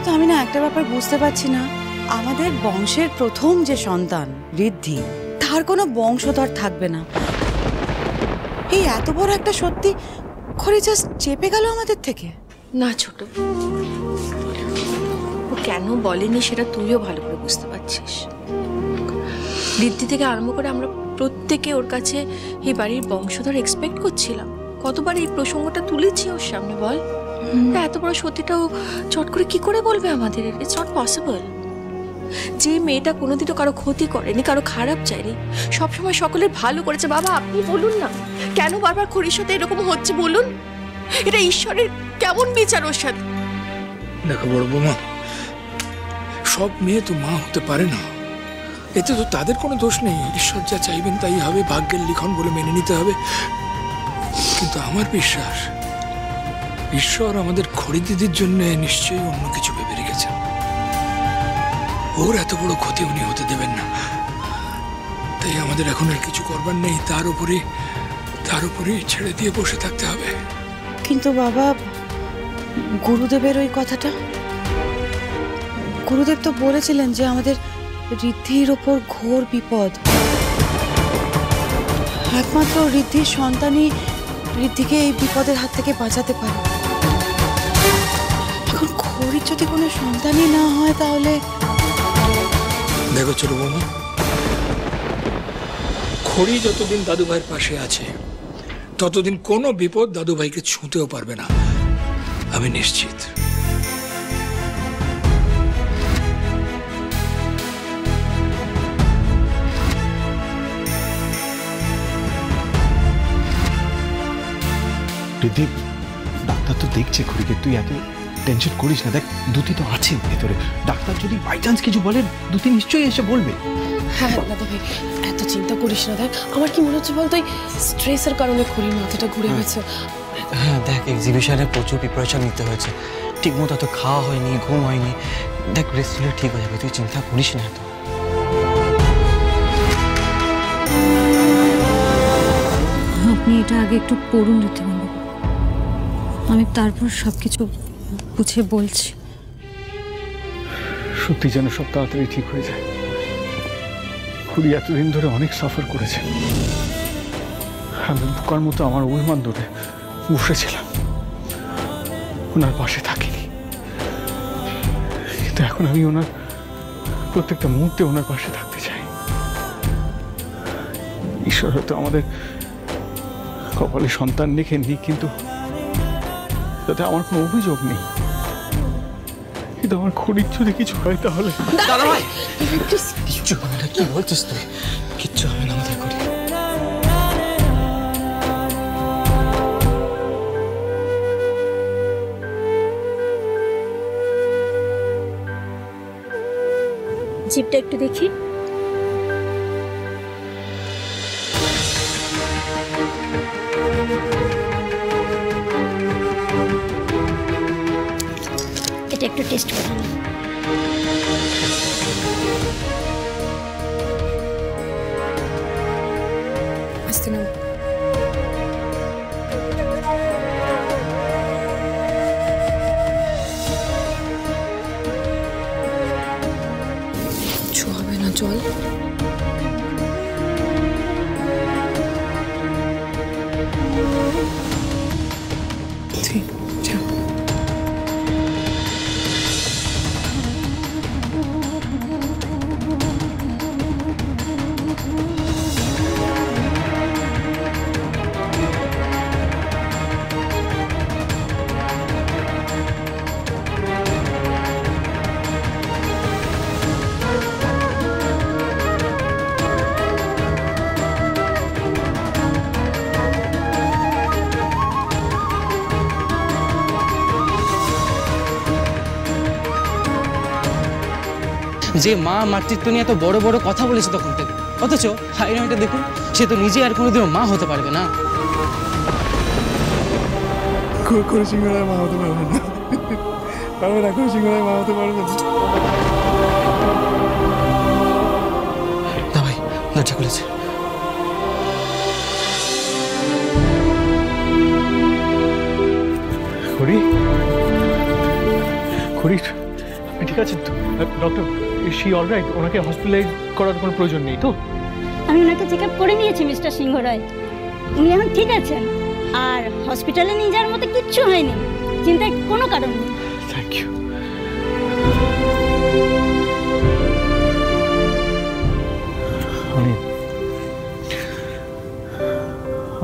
তো আমি না একটা ব্যাপার বুঝতে পারছি না, আমাদের বংশের প্রথম যে সন্তান ঋদ্ধি, তার কোনো বংশধর থাকবে না, এই এত বড় একটা সত্যি খড়ি জাস্ট চেপে গেল আমাদের থেকে। না ছোট, ও কেন বলেনি সেটা তুইও ভালো করে বুঝতে পারছিস। ঋদ্ধি থেকে আরম্ভ করে আমরা প্রত্যেকে ওর কাছে এই বাড়ির বংশধর এক্সপেক্ট করছিলাম। কতবার এই প্রসঙ্গটা তুলেছি ওর সামনে, বল? এত বড় সত্যিটাও চট করে কি করে বলবে আমাদের? It's not possible. যে মেয়েটা কোনোদিনও কারো ক্ষতি করেনি, কারো খারাপ চায়নি, সবসময় সকলের ভালো করেছে। বাবা আপনি বলুন না, কেন বারবার খড়ির সাথে এরকম হচ্ছে বলুন? এটা ঈশ্বরের কেমন বিচার ওর সাথে? দেখো বড় বৌমা, সব মেয়ে তো মা হতে পারে না, এতে তো তাদের কোনো দোষ নেই। ঈশ্বর যা চাইবেন তাই হবে, ভাগ্যের লিখন বলে মেনে নিতে হবে। কিন্তু আমার বিশ্বাস ঈশ্বর আমাদের খড়ি দিদির জন্য নিশ্চয়ই অন্য কিছু ভেবে রেখেছেন। ওর এত বড় ক্ষতি উনি হতে দেবেন না, তাই আমাদের এখন আর কিছু করবার নেই, তার উপরেই ছেড়ে দিয়ে বসে থাকতে হবে। কিন্তু বাবা, গুরুদেবের ওই কথাটা, গুরুদেব তো বলেছিলেন যে আমাদের ঋদ্ধির ওপর ঘোর বিপদ, একমাত্র ঋদ্ধির সন্তানই ঋদ্ধিকে এই বিপদের হাত থেকে বাঁচাতে পারে। এখন খড়ির যদি কোনো সন্তানই না হয় তাহলে দেখো ছোট বৌমা, খড়ি যতদিন দাদু ভাইয়ের পাশে আছে ততদিন কোনো বিপদ দাদু ভাইকে ছুঁতেও পারবে না, আমি নিশ্চিত। ঋদ্ধি, ডাক্তার তো দেখছে খড়িকে, তুই এত টেনশন করিস না। দেখ দুতি তো আছে ভেতরে, ডাক্তার যদি বাই চান্স কিছু বলেন দুতি নিশ্চয়ই এসে বলবে। হ্যাঁ দাদা ভাই, এত চিন্তা করিস না। দেখ আমার কি মনে হচ্ছে বলতো, স্ট্রেসের কারণে খড়ির মাথাটা ঘুরে গেছে। হ্যাঁ দেখ, এক্সিবিশনে প্রচুর প্রিপারেশন নিতে হয়েছে, ঠিক মতো তো খাওয়া হয়নি, ঘুম হয়নি। দেখ রেস্ট নিলে ঠিক হয়ে যাবে, তুই চিন্তা করিস না এত। আপনি এটা আগে একটু পড়ুন ঋদ্ধিবাবু, আমি তারপর সবকিছু বুঝে বলছি। সত্যি যেন সব তাড়াতাড়ি ঠিক হয়ে যায়। খুড়ি এতদিন ধরে অনেক সাফার করেছে, আমি বোকার মতো আমার অভিমান ধরে বসেছিলাম, ওনার পাশে থাকিনি। কিন্তু এখন আমি ওনার প্রত্যেকটা মুহূর্তে ওনার পাশে থাকতে চাই। ঈশ্বর হয়তো আমাদের কপালে সন্তান লিখে নি, কিন্তু তাতে আমার কোনো অভিযোগ নেই। কিন্তু আমার খুড়ির যদি কিছু হয় তাহলে। দাদা ভাই কিচ্ছু হবে না, কি বলছিস তুই? কিচ্ছু হবে না আমাদের করি। জিপটা একটু দেখি। এটা একটু টেস্ট করে নিন। আস্তে নাও। কিছু হবে না, জল। ঠিক যাও। যে মা মাতৃত্ব নিয়ে এত বড় বড় কথা বলেছে তখন থেকে, অথচ হাইরাইটা দেখুন, সে তো নিজে আর কোনোদিনও মা হতে পারবে না। সিংহরায় মা হতে পারবে না, পারবে না, সিংহরায় মা হতে পারবে না। না ভাই, দরজা খুলেছে। খুড়ি, খুড়ি ঠিক আছে তো ডক্টর, শি অলরাইট? ওনাকে হসপিটালাইজ করার কোনো প্রয়োজন নেই তো? আমি ওনাকে চেক আপ করে নিয়েছি মিস্টার সিংহ রায়, উনি এখন ঠিক আছেন, আর হসপিটালে নিয়ে যাওয়ার মতো কিচ্ছু হয়নি, চিন্তার কোনো কারণ নেই। Thank you.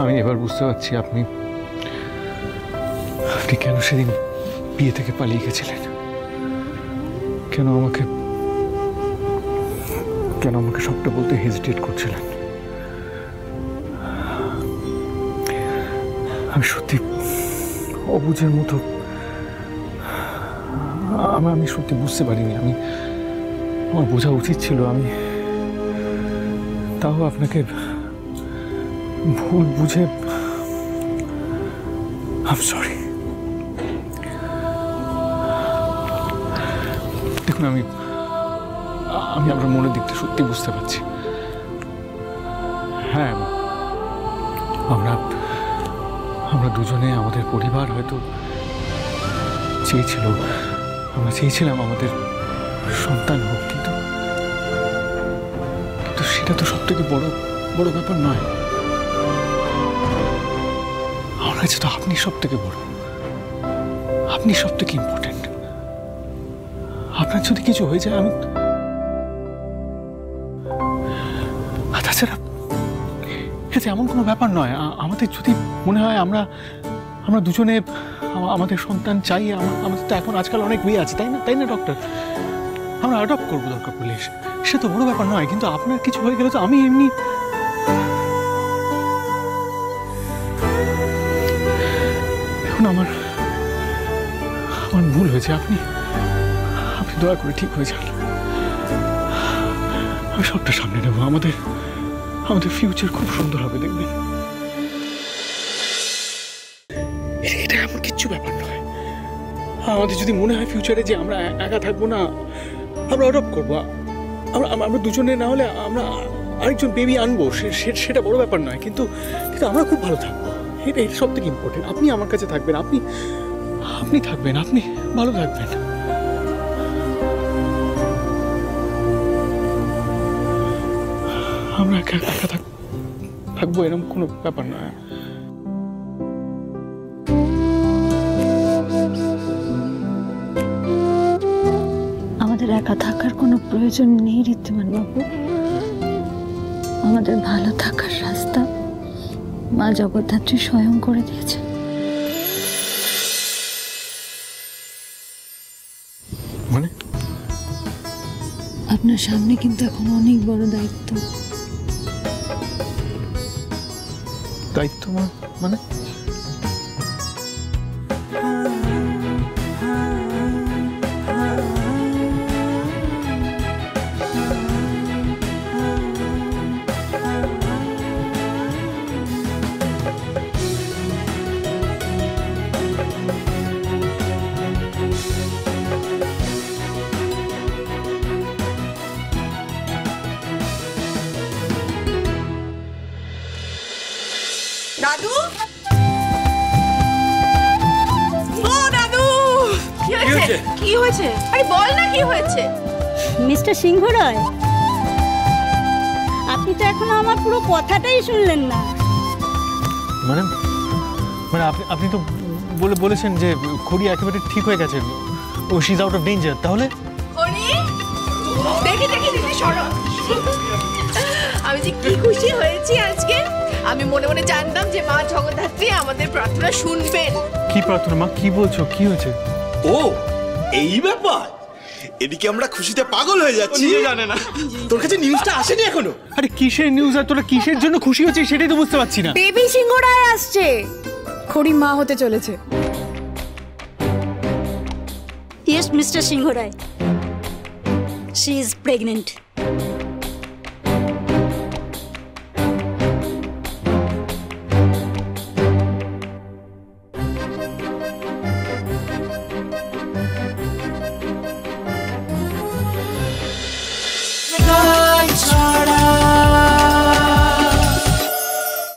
আমি এবার বুঝতে পারছি আপনি কেন সেদিন বিয়ে থেকে পালিয়ে গেছিলেন, কেন আমাকে সবটা বলতে হেজিটেট করছিলেন। আমি সত্যি অবুঝের মতো, আমি সত্যি বুঝতে পারিনি। আমার বোঝা উচিত ছিল, আমি তাও আপনাকে ভুল বুঝে I'm sorry। দেখুন, আমি আপনার মনের দিকটা সত্যি বুঝতে পারছি। হ্যাঁ, আমরা দুজনে, আমাদের পরিবার হয়তো আমরা চেয়েছিলাম আমাদের সন্তান হোক, কিন্তু সেটা তো সব থেকে বড় ব্যাপার নয়। আমার কাছে তো আপনি সব থেকে বড়, আপনি সব থেকে ইম্পর্টেন্ট। আপনার যদি কিছু হয়ে যায়, আমি তাছাড়া এটা এমন কোনো ব্যাপার নয়। আমাদের যদি মনে হয় আমরা দুজনে আমাদের সন্তান চাই, আমাদের তো এখন আজকাল অনেক মেয়ে আছে, তাই না ডক্টর? আমরা অ্যাডপ্ট করবো দরকার পড়লে, সে তো বড় ব্যাপার নয়। কিন্তু আপনার কিছু হয়ে গেলে তো আমি এমনি এখন আমার ভুল হয়েছে। আপনি দয়া করে ঠিক হয়ে যান, আমি সবটা সামনে নেব। আমাদের ফিউচার খুব সুন্দর হবে, দেখবেন। এটা এমন কিচ্ছু ব্যাপার নয়। আমাদের যদি মনে হয় ফিউচারে যে আমরা একা থাকবো না, আমরা অ্যাডপ্ট করবো। আমরা দুজনে না হলে আমরা আরেকজন বেবি আনবো, সেটা বড় ব্যাপার নয়। কিন্তু আমরা খুব ভালো থাকবো, এটা সব থেকে ইম্পর্টেন্ট। আপনি আমার কাছে থাকবেন, আপনি থাকবেন, আপনি ভালো থাকবেন। আমরা একা থাকবো, এরকম কোনো ব্যাপার নয়। আমাদের একা থাকার কোনো প্রয়োজন নেই ঋদ্ধিমান বাবু। আমাদের ভালো থাকার রাস্তা মা জগদ্ধাত্রী স্বয়ং করে দিয়েছে। মানে আপনার সামনে কিন্তু এখন অনেক বড় দায়িত্ব। দায়িত্ব মানে? দাদু, ও দাদু, কি হয়েছে? আরে বল না, কি হয়েছে? মিস্টার সিংহ রায়, আপনি তো এখনো আমার পুরো কথাটাই শুনলেন না। মানে আপনি তো বলেছেন যে খড়ি একেবারে ঠিক হয়ে গেছে, oh she is out of danger. তাহলে দেখি সরো। আমি যে কি খুশি হয়েছি আজকে। আমি মনে মনে জানতাম যে মা জগদ্ধাত্রী আমাদের প্রার্থনা শুনবেন। কি প্রার্থনা মা? কি বলছো? কি হয়েছে? ও এই ব্যাপার, এদিকে আমরা খুশিতে পাগল হয়ে যাচ্ছি। জানে না তোর কাছে নিউজটা আসেনি এখনো? আরে কিসের নিউজ, আর তোরা কিসের জন্য খুশি হচ্ছিস সেটাই তো বুঝতে পারছি না। বেবি সিংহ রায় আসছে, খড়ি মা হতে চলেছে। Yes mister Singha Roy, she is pregnant.